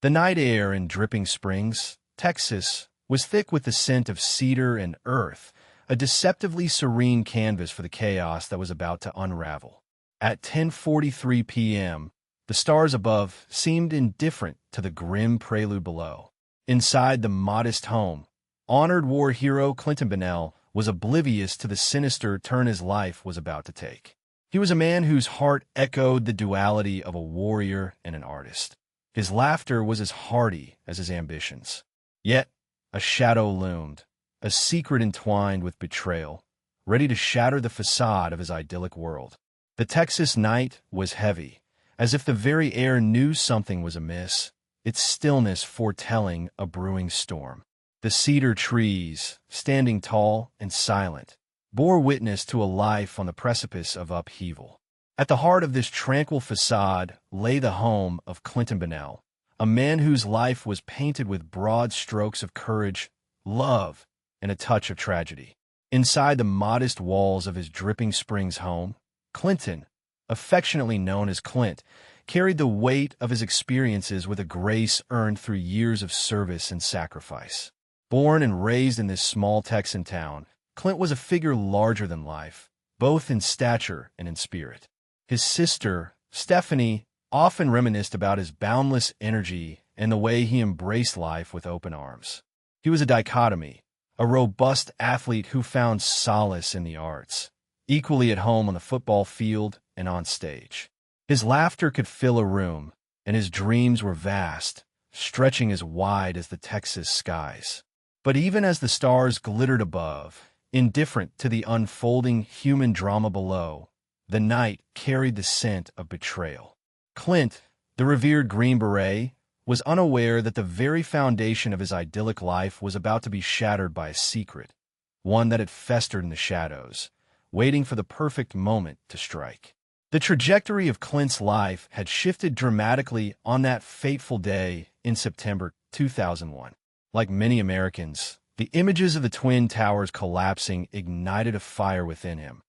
The night air in Dripping Springs, Texas, was thick with the scent of cedar and earth, a deceptively serene canvas for the chaos that was about to unravel. At 10:43 p.m., the stars above seemed indifferent to the grim prelude below. Inside the modest home, honored war hero Clinton Bonnell was oblivious to the sinister turn his life was about to take. He was a man whose heart echoed the duality of a warrior and an artist. His laughter was as hearty as his ambitions. Yet, a shadow loomed, a secret entwined with betrayal, ready to shatter the facade of his idyllic world. The Texas night was heavy, as if the very air knew something was amiss, its stillness foretelling a brewing storm. The cedar trees, standing tall and silent, bore witness to a life on the precipice of upheaval. At the heart of this tranquil facade lay the home of Clinton Bonnell, a man whose life was painted with broad strokes of courage, love, and a touch of tragedy. Inside the modest walls of his Dripping Springs home, Clinton, affectionately known as Clint, carried the weight of his experiences with a grace earned through years of service and sacrifice. Born and raised in this small Texan town, Clint was a figure larger than life, both in stature and in spirit. His sister, Stephanie, often reminisced about his boundless energy and the way he embraced life with open arms. He was a dichotomy, a robust athlete who found solace in the arts, equally at home on the football field and on stage. His laughter could fill a room, and his dreams were vast, stretching as wide as the Texas skies. But even as the stars glittered above, indifferent to the unfolding human drama below, the night carried the scent of betrayal. Clint, the revered Green Beret, was unaware that the very foundation of his idyllic life was about to be shattered by a secret, one that had festered in the shadows, waiting for the perfect moment to strike. The trajectory of Clint's life had shifted dramatically on that fateful day in September 2001. Like many Americans, the images of the Twin Towers collapsing ignited a fire within him,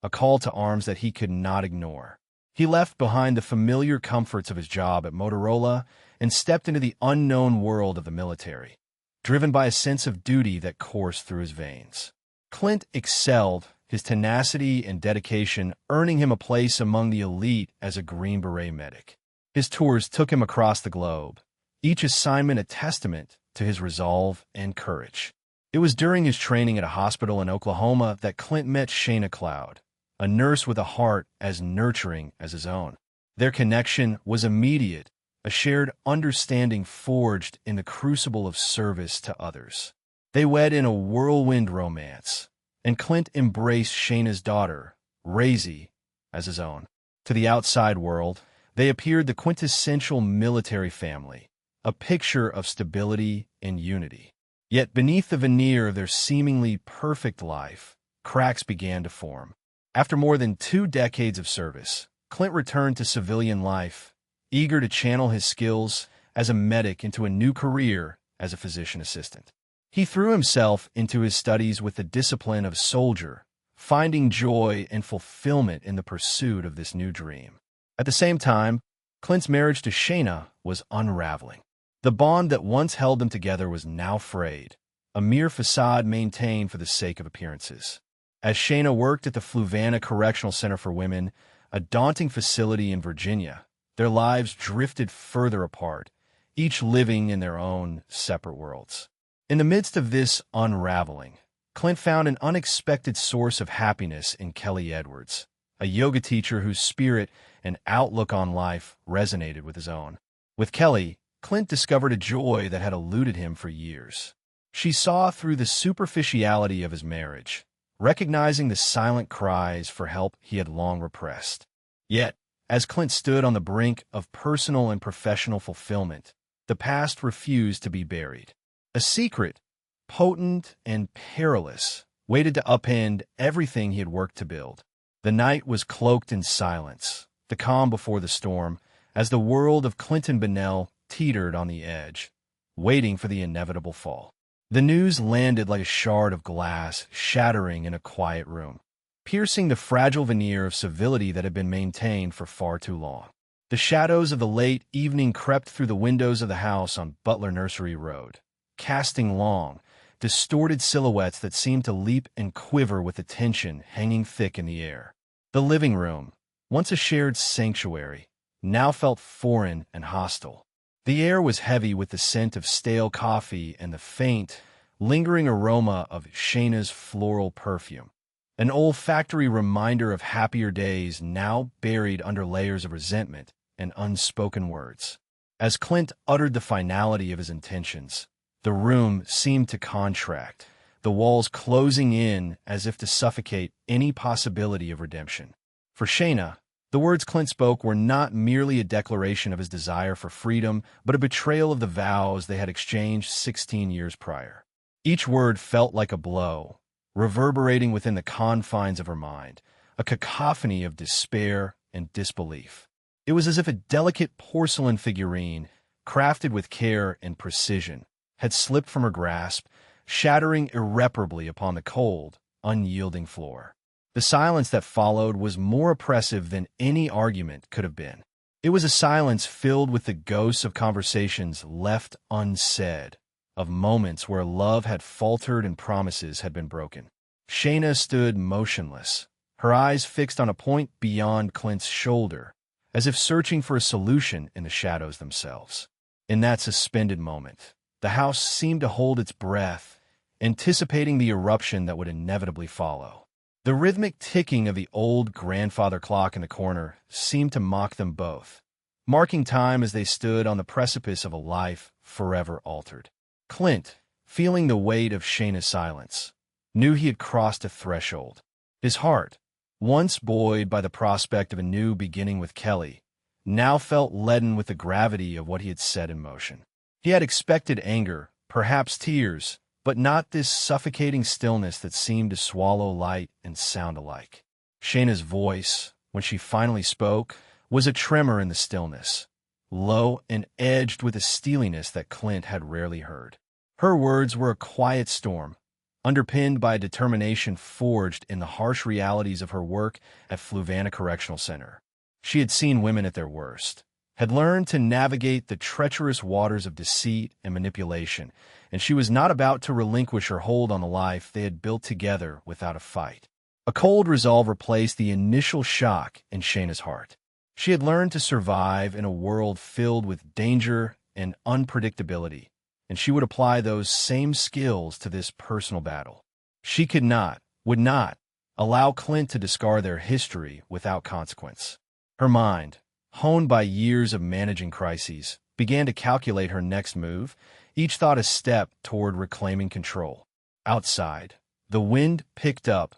a call to arms that he could not ignore. He left behind the familiar comforts of his job at Motorola and stepped into the unknown world of the military, driven by a sense of duty that coursed through his veins. Clint excelled, his tenacity and dedication earning him a place among the elite as a Green Beret medic. His tours took him across the globe, each assignment a testament to his resolve and courage. It was during his training at a hospital in Oklahoma that Clint met Shayna Cloud, a nurse with a heart as nurturing as his own. Their connection was immediate, a shared understanding forged in the crucible of service to others. They wed in a whirlwind romance, and Clint embraced Shayna's daughter, Razie, as his own. To the outside world, they appeared the quintessential military family, a picture of stability and unity. Yet beneath the veneer of their seemingly perfect life, cracks began to form. After more than 2 decades of service, Clint returned to civilian life, eager to channel his skills as a medic into a new career as a physician assistant. He threw himself into his studies with the discipline of a soldier, finding joy and fulfillment in the pursuit of this new dream. At the same time, Clint's marriage to Shayna was unraveling. The bond that once held them together was now frayed, a mere facade maintained for the sake of appearances. As Shayna worked at the Fluvanna Correctional Center for Women, a daunting facility in Virginia, their lives drifted further apart, each living in their own separate worlds. In the midst of this unraveling, Clint found an unexpected source of happiness in Kelly Edwards, a yoga teacher whose spirit and outlook on life resonated with his own. With Kelly, Clint discovered a joy that had eluded him for years. She saw through the superficiality of his marriage, recognizing the silent cries for help he had long repressed. Yet, as Clint stood on the brink of personal and professional fulfillment, the past refused to be buried. A secret, potent and perilous, waited to upend everything he had worked to build. The night was cloaked in silence, the calm before the storm, as the world of Clinton Bonnell teetered on the edge, waiting for the inevitable fall. The news landed like a shard of glass shattering in a quiet room, piercing the fragile veneer of civility that had been maintained for far too long. The shadows of the late evening crept through the windows of the house on Butler Nursery Road, casting long, distorted silhouettes that seemed to leap and quiver with the tension hanging thick in the air. The living room, once a shared sanctuary, now felt foreign and hostile. The air was heavy with the scent of stale coffee and the faint, lingering aroma of Shayna's floral perfume, an olfactory reminder of happier days now buried under layers of resentment and unspoken words. As Clint uttered the finality of his intentions, the room seemed to contract, the walls closing in as if to suffocate any possibility of redemption. For Shayna, the words Clint spoke were not merely a declaration of his desire for freedom, but a betrayal of the vows they had exchanged 16 years prior. Each word felt like a blow, reverberating within the confines of her mind, a cacophony of despair and disbelief. It was as if a delicate porcelain figurine, crafted with care and precision, had slipped from her grasp, shattering irreparably upon the cold, unyielding floor. The silence that followed was more oppressive than any argument could have been. It was a silence filled with the ghosts of conversations left unsaid, of moments where love had faltered and promises had been broken. Shayna stood motionless, her eyes fixed on a point beyond Clint's shoulder, as if searching for a solution in the shadows themselves. In that suspended moment, the house seemed to hold its breath, anticipating the eruption that would inevitably follow. The rhythmic ticking of the old grandfather clock in the corner seemed to mock them both, marking time as they stood on the precipice of a life forever altered. Clint, feeling the weight of Shayna's silence, knew he had crossed a threshold. His heart, once buoyed by the prospect of a new beginning with Kelly, now felt leaden with the gravity of what he had set in motion. He had expected anger, perhaps tears, but not this suffocating stillness that seemed to swallow light and sound alike. Shayna's voice, when she finally spoke, was a tremor in the stillness, low and edged with a steeliness that Clint had rarely heard. Her words were a quiet storm, underpinned by a determination forged in the harsh realities of her work at Fluvanna Correctional Center. She had seen women at their worst, had learned to navigate the treacherous waters of deceit and manipulation, and she was not about to relinquish her hold on the life they had built together without a fight. A cold resolve replaced the initial shock in Shayna's heart. She had learned to survive in a world filled with danger and unpredictability, and she would apply those same skills to this personal battle. She could not, would not, allow Clint to discard their history without consequence. Her mind, honed by years of managing crises, began to calculate her next move, each thought a step toward reclaiming control. Outside, the wind picked up,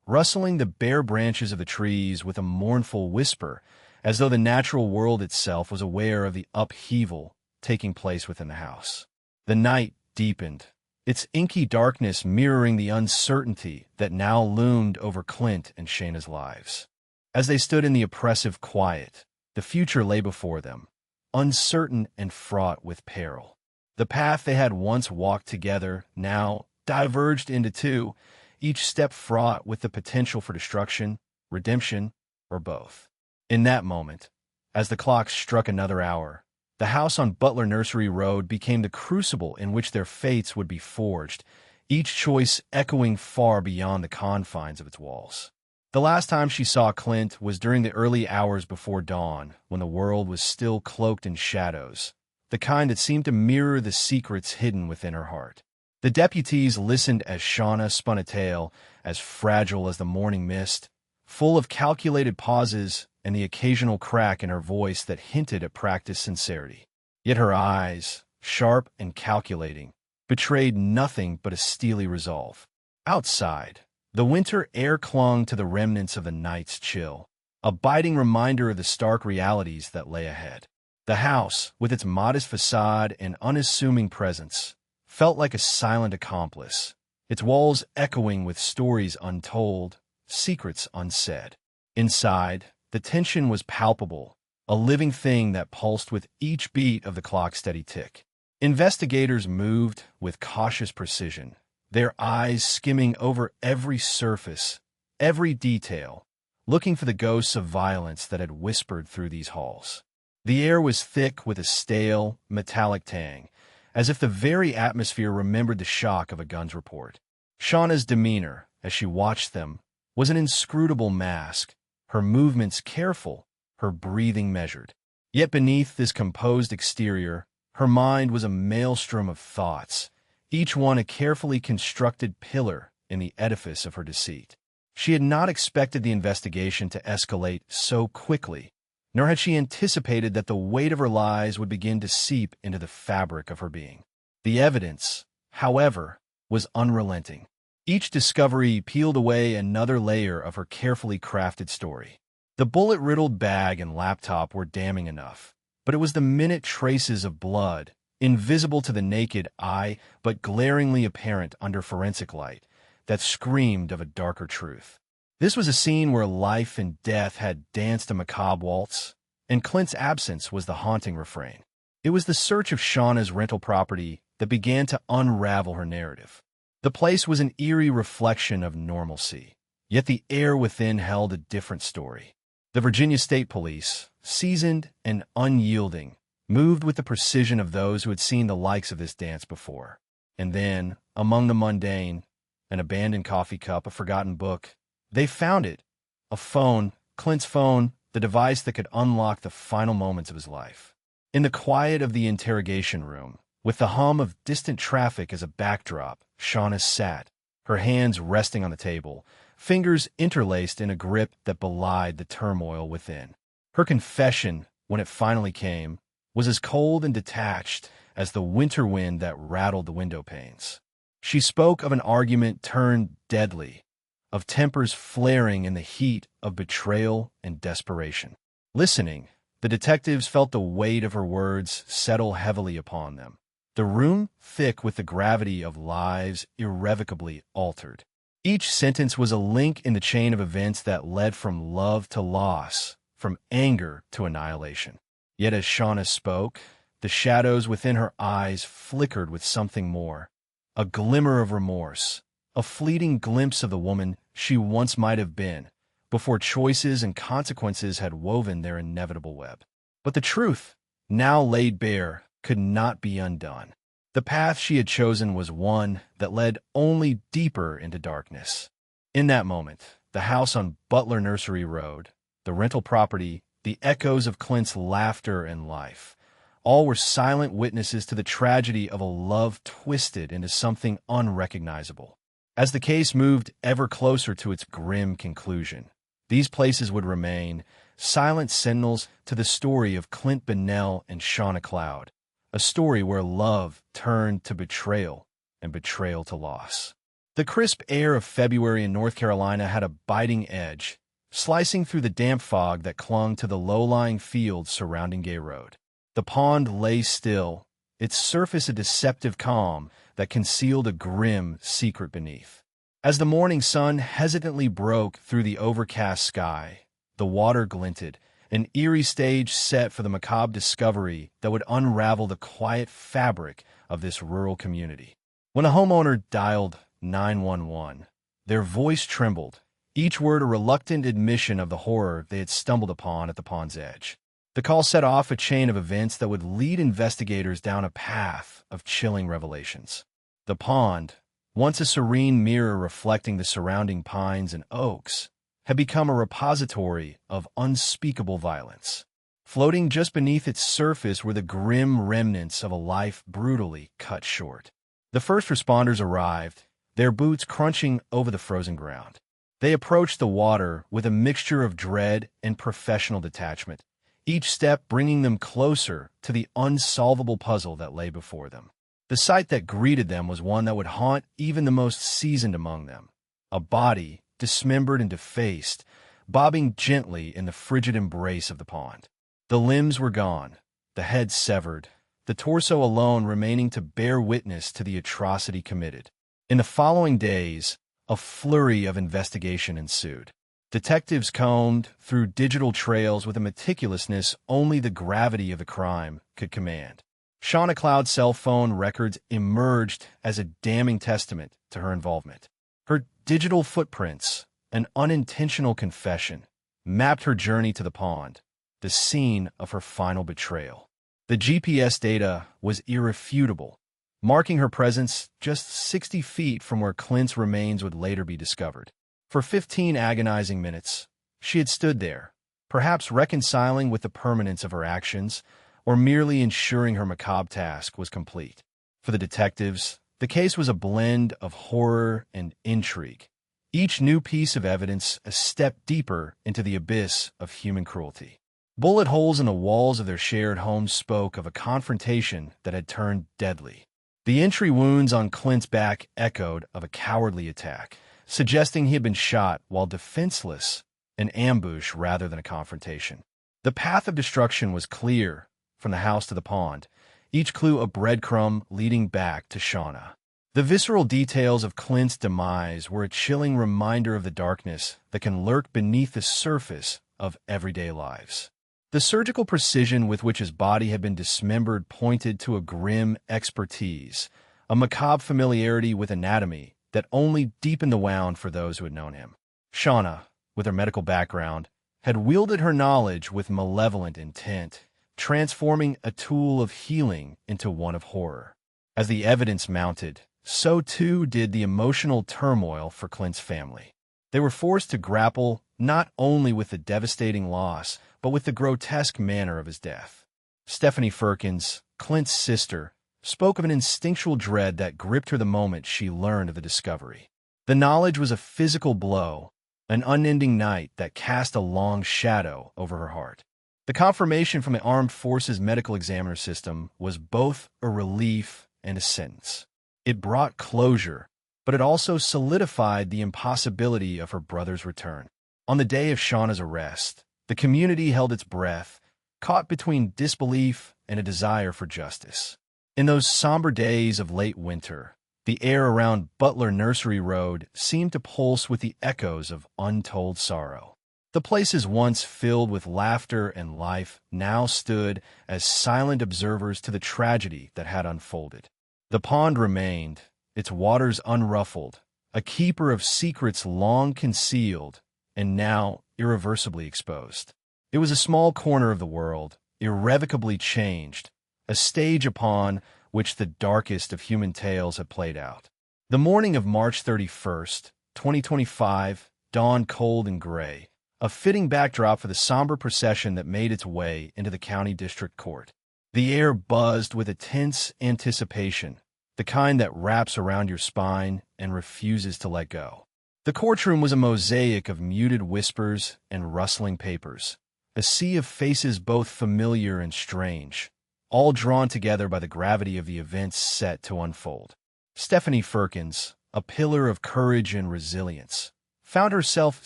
rustling the bare branches of the trees with a mournful whisper, as though the natural world itself was aware of the upheaval taking place within the house. The night deepened, its inky darkness mirroring the uncertainty that now loomed over Clint and Shayna's lives. As they stood in the oppressive quiet, the future lay before them, uncertain and fraught with peril. The path they had once walked together now diverged into two, each step fraught with the potential for destruction, redemption, or both. In that moment, as the clock struck another hour, the house on Butler Nursery Road became the crucible in which their fates would be forged, each choice echoing far beyond the confines of its walls. The last time she saw Clint was during the early hours before dawn, when the world was still cloaked in shadows, the kind that seemed to mirror the secrets hidden within her heart. The deputies listened as Shauna spun a tale as fragile as the morning mist, full of calculated pauses and the occasional crack in her voice that hinted at practiced sincerity. Yet her eyes, sharp and calculating, betrayed nothing but a steely resolve. Outside, the winter air clung to the remnants of the night's chill, a biting reminder of the stark realities that lay ahead. The house, with its modest facade and unassuming presence, felt like a silent accomplice, its walls echoing with stories untold, secrets unsaid. Inside, the tension was palpable, a living thing that pulsed with each beat of the clock's steady tick. Investigators moved with cautious precision, their eyes skimming over every surface, every detail, looking for the ghosts of violence that had whispered through these halls. The air was thick with a stale, metallic tang, as if the very atmosphere remembered the shock of a gun's report. Shauna's demeanor, as she watched them, was an inscrutable mask, her movements careful, her breathing measured. Yet beneath this composed exterior, her mind was a maelstrom of thoughts, each one a carefully constructed pillar in the edifice of her deceit. She had not expected the investigation to escalate so quickly, nor had she anticipated that the weight of her lies would begin to seep into the fabric of her being. The evidence, however, was unrelenting. Each discovery peeled away another layer of her carefully crafted story. The bullet-riddled bag and laptop were damning enough, but it was the minute traces of blood, invisible to the naked eye but glaringly apparent under forensic light, that screamed of a darker truth. This was a scene where life and death had danced a macabre waltz, and Clint's absence was the haunting refrain. It was the search of Shauna's rental property that began to unravel her narrative. The place was an eerie reflection of normalcy, yet the air within held a different story. The Virginia State Police, seasoned and unyielding, moved with the precision of those who had seen the likes of this dance before. And then, among the mundane, an abandoned coffee cup, a forgotten book, they found it. A phone, Clint's phone, the device that could unlock the final moments of his life. In the quiet of the interrogation room, with the hum of distant traffic as a backdrop, Shauna sat, her hands resting on the table, fingers interlaced in a grip that belied the turmoil within. Her confession, when it finally came, was as cold and detached as the winter wind that rattled the window panes. She spoke of an argument turned deadly, of tempers flaring in the heat of betrayal and desperation. Listening, the detectives felt the weight of her words settle heavily upon them. The room thick with the gravity of lives irrevocably altered. Each sentence was a link in the chain of events that led from love to loss, from anger to annihilation. Yet as Shauna spoke, the shadows within her eyes flickered with something more, a glimmer of remorse, a fleeting glimpse of the woman she once might have been, before choices and consequences had woven their inevitable web. But the truth, now laid bare, could not be undone. The path she had chosen was one that led only deeper into darkness. In that moment, the house on Butler Nursery Road, the rental property, the echoes of Clint's laughter and life, all were silent witnesses to the tragedy of a love twisted into something unrecognizable. As the case moved ever closer to its grim conclusion, these places would remain silent sentinels to the story of Clint Bennell and Shauna Cloud, a story where love turned to betrayal and betrayal to loss. The crisp air of February in North Carolina had a biting edge, slicing through the damp fog that clung to the low-lying fields surrounding Gay Road. The pond lay still, its surface a deceptive calm that concealed a grim secret beneath. As the morning sun hesitantly broke through the overcast sky, the water glinted, an eerie stage set for the macabre discovery that would unravel the quiet fabric of this rural community. When a homeowner dialed 911, their voice trembled, each word a reluctant admission of the horror they had stumbled upon at the pond's edge. The call set off a chain of events that would lead investigators down a path of chilling revelations. The pond, once a serene mirror reflecting the surrounding pines and oaks, had become a repository of unspeakable violence. Floating just beneath its surface were the grim remnants of a life brutally cut short. The first responders arrived, their boots crunching over the frozen ground. They approached the water with a mixture of dread and professional detachment, each step bringing them closer to the unsolvable puzzle that lay before them. The sight that greeted them was one that would haunt even the most seasoned among them. A body, dismembered and defaced, bobbing gently in the frigid embrace of the pond. The limbs were gone, the head severed, the torso alone remaining to bear witness to the atrocity committed. In the following days, a flurry of investigation ensued. Detectives combed through digital trails with a meticulousness only the gravity of the crime could command. Shauna Cloud's cell phone records emerged as a damning testament to her involvement. Her digital footprints, an unintentional confession, mapped her journey to the pond, the scene of her final betrayal. The GPS data was irrefutable, marking her presence just 60 feet from where Clint's remains would later be discovered. For 15 agonizing minutes, she had stood there, perhaps reconciling with the permanence of her actions, or merely ensuring her macabre task was complete. For the detectives, the case was a blend of horror and intrigue, each new piece of evidence a step deeper into the abyss of human cruelty. Bullet holes in the walls of their shared home spoke of a confrontation that had turned deadly. The entry wounds on Clint's back echoed of a cowardly attack, suggesting he had been shot while defenseless, an ambush rather than a confrontation. The path of destruction was clear, from the house to the pond, each clue a breadcrumb leading back to Shauna. The visceral details of Clint's demise were a chilling reminder of the darkness that can lurk beneath the surface of everyday lives. The surgical precision with which his body had been dismembered pointed to a grim expertise, a macabre familiarity with anatomy that only deepened the wound for those who had known him. Shauna, with her medical background, had wielded her knowledge with malevolent intent, transforming a tool of healing into one of horror. As the evidence mounted, so too did the emotional turmoil for Clint's family. They were forced to grapple not only with the devastating loss, but with the grotesque manner of his death. Stephanie Firkins, Clint's sister, spoke of an instinctual dread that gripped her the moment she learned of the discovery. The knowledge was a physical blow, an unending night that cast a long shadow over her heart. The confirmation from the Armed Forces Medical Examiner System was both a relief and a sentence. It brought closure, but it also solidified the impossibility of her brother's return. On the day of Shauna's arrest, the community held its breath, caught between disbelief and a desire for justice. In those somber days of late winter, the air around Butler Nursery Road seemed to pulse with the echoes of untold sorrow. The places once filled with laughter and life now stood as silent observers to the tragedy that had unfolded. The pond remained, its waters unruffled, a keeper of secrets long concealed and now irreversibly exposed. It was a small corner of the world, irrevocably changed, a stage upon which the darkest of human tales had played out. The morning of March 31st, 2025, dawned cold and gray, a fitting backdrop for the somber procession that made its way into the county district court. The air buzzed with a tense anticipation, the kind that wraps around your spine and refuses to let go. The courtroom was a mosaic of muted whispers and rustling papers, a sea of faces both familiar and strange, all drawn together by the gravity of the events set to unfold. Stephanie Firkins, a pillar of courage and resilience, found herself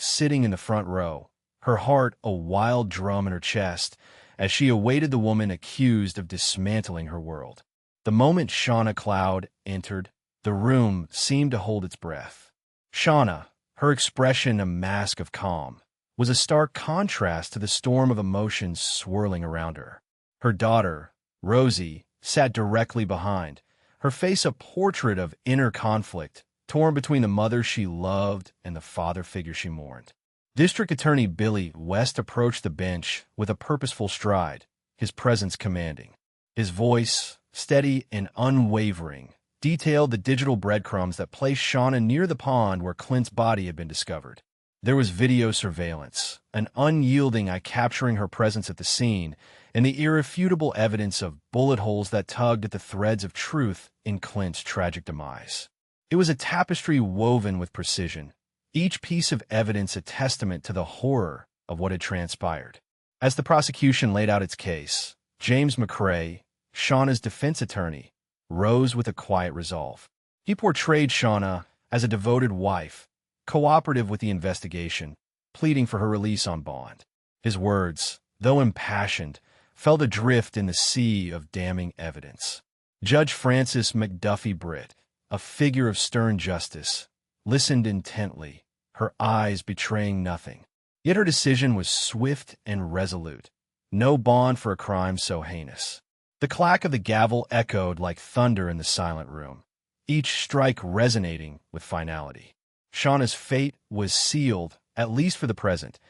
sitting in the front row, her heart a wild drum in her chest as she awaited the woman accused of dismantling her world. The moment Shauna Cloud entered, the room seemed to hold its breath. Shauna, her expression a mask of calm, was a stark contrast to the storm of emotions swirling around her. Her daughter, Rosie, sat directly behind, her face a portrait of inner conflict, torn between the mother she loved and the father figure she mourned. District Attorney Billy West approached the bench with a purposeful stride, his presence commanding. His voice, steady and unwavering, detailed the digital breadcrumbs that placed Shauna near the pond where Clint's body had been discovered. There was video surveillance, an unyielding eye capturing her presence at the scene, and the irrefutable evidence of bullet holes that tugged at the threads of truth in Clint's tragic demise. It was a tapestry woven with precision, each piece of evidence a testament to the horror of what had transpired. As the prosecution laid out its case, James McCrae, Shauna's defense attorney, rose with a quiet resolve. He portrayed Shauna as a devoted wife, cooperative with the investigation, pleading for her release on bond. His words, though impassioned, felt adrift in the sea of damning evidence. Judge Frances McDuffie Britt, a figure of stern justice, listened intently, her eyes betraying nothing. Yet her decision was swift and resolute. No bond for a crime so heinous. The clack of the gavel echoed like thunder in the silent room, each strike resonating with finality. Shauna's fate was sealed, at least for the present,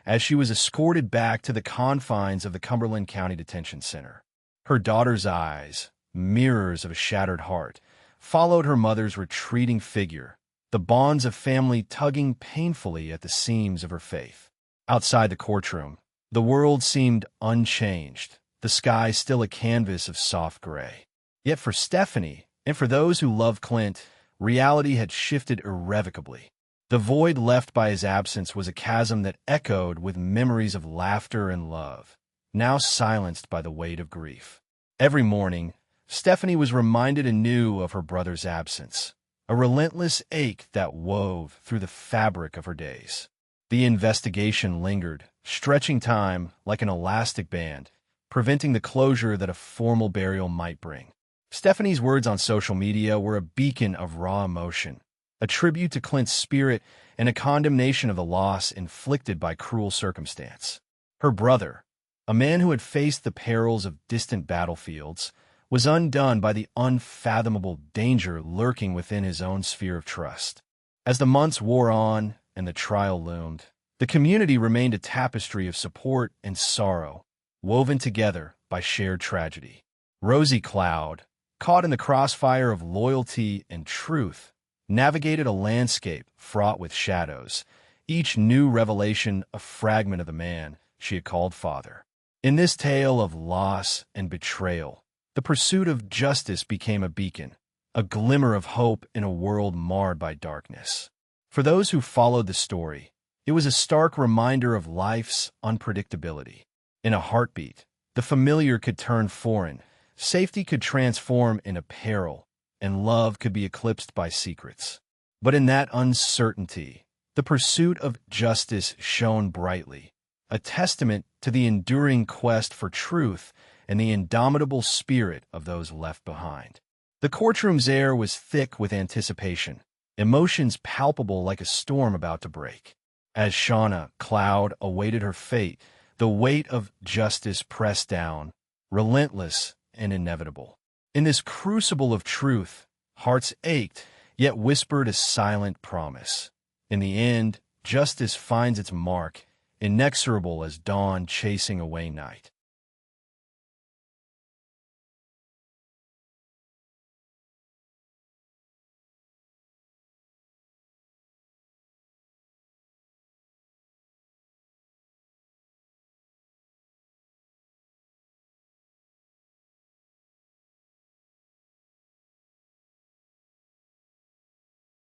as she was escorted back to the confines of the Cumberland County Detention Center. Her daughter's eyes, mirrors of a shattered heart, followed her mother's retreating figure, the bonds of family tugging painfully at the seams of her faith. Outside the courtroom, the world seemed unchanged, the sky still a canvas of soft gray. Yet for Stephanie, and for those who loved Clint, reality had shifted irrevocably. The void left by his absence was a chasm that echoed with memories of laughter and love, now silenced by the weight of grief. Every morning, Stephanie was reminded anew of her brother's absence, a relentless ache that wove through the fabric of her days. The investigation lingered, stretching time like an elastic band, preventing the closure that a formal burial might bring. Stephanie's words on social media were a beacon of raw emotion, a tribute to Clint's spirit and a condemnation of the loss inflicted by cruel circumstance. Her brother, a man who had faced the perils of distant battlefields, was undone by the unfathomable danger lurking within his own sphere of trust. As the months wore on and the trial loomed, the community remained a tapestry of support and sorrow, woven together by shared tragedy. Rosie Cloud, caught in the crossfire of loyalty and truth, navigated a landscape fraught with shadows, each new revelation a fragment of the man she had called father. In this tale of loss and betrayal, the pursuit of justice became a beacon, a glimmer of hope in a world marred by darkness. For those who followed the story, it was a stark reminder of life's unpredictability. In a heartbeat, the familiar could turn foreign, safety could transform into peril, and love could be eclipsed by secrets. But in that uncertainty, the pursuit of justice shone brightly, a testament to the enduring quest for truth and the indomitable spirit of those left behind. The courtroom's air was thick with anticipation, emotions palpable like a storm about to break. As Shauna Cloud awaited her fate, the weight of justice pressed down, relentless and inevitable. In this crucible of truth, hearts ached, yet whispered a silent promise. In the end, justice finds its mark, inexorable as dawn chasing away night.